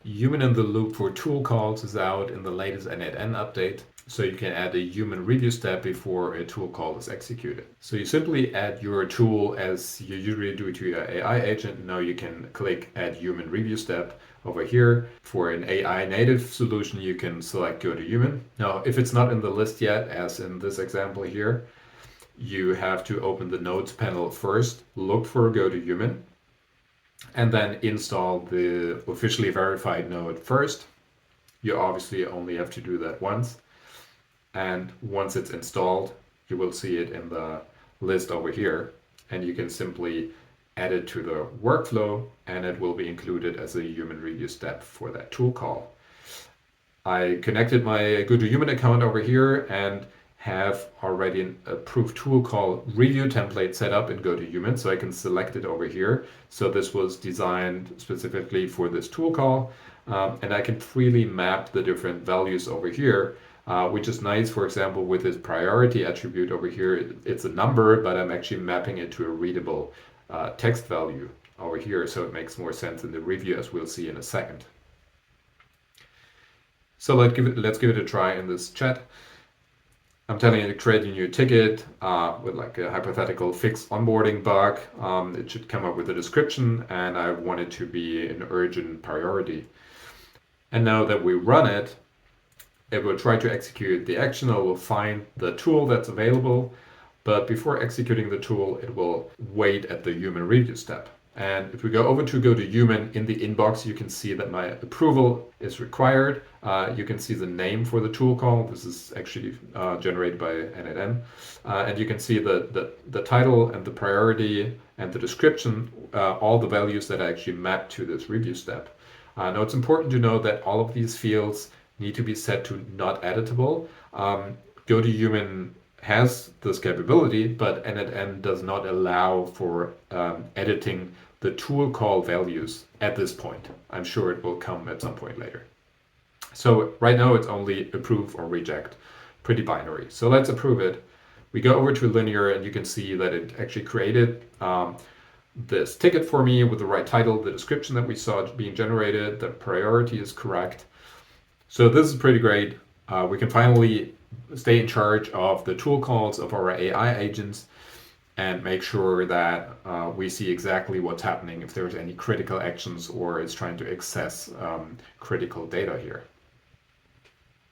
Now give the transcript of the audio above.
Human in the loop for tool calls is out in the latest n8n update, so you can add a human review step before a tool call is executed. So you simply add your tool as you usually do to your AI agent. Now you can click add human review step over here. For an AI native solution, you can select gotoHuman. Now, if it's not in the list yet, as in this example here, you have to open the nodes panel first, look for gotoHuman, and then install the officially verified node first. You obviously only have to do that once. And once it's installed, you will see it in the list over here. And you can simply add it to the workflow, and it will be included as a human review step for that tool call. I connected my gotoHuman account over here and have already an approved tool call review template set up in gotoHuman, so I can select it over here. So this was designed specifically for this tool call, and I can freely map the different values over here, which is nice. For example, with this priority attribute over here, it's a number, but I'm actually mapping it to a readable text value over here, so it makes more sense in the review, as we'll see in a second. So let's give it a try in this chat. I'm telling you to create a new ticket with like a hypothetical fixed onboarding bug. It should come up with a description, and I want it to be an urgent priority. And now that we run it, it will try to execute the action. It will find the tool that's available, but before executing the tool, it will wait at the human review step. And if we go over to gotoHuman, in the inbox, you can see that my approval is required. You can see the name for the tool call. This is actually generated by n8n. And you can see the title and the priority and the description, all the values that I actually map to this review step. Now it's important to know that all of these fields need to be set to not editable. gotoHuman has this capability, but n8n does not allow for editing the tool call values at this point. I'm sure it will come at some point later. So right now it's only approve or reject, pretty binary. So let's approve it. We go over to linear, and you can see that it actually created this ticket for me with the right title, the description that we saw being generated, the priority is correct. So this is pretty great. We can finally stay in charge of the tool calls of our AI agents and make sure that we see exactly what's happening if there's any critical actions or is trying to access critical data here.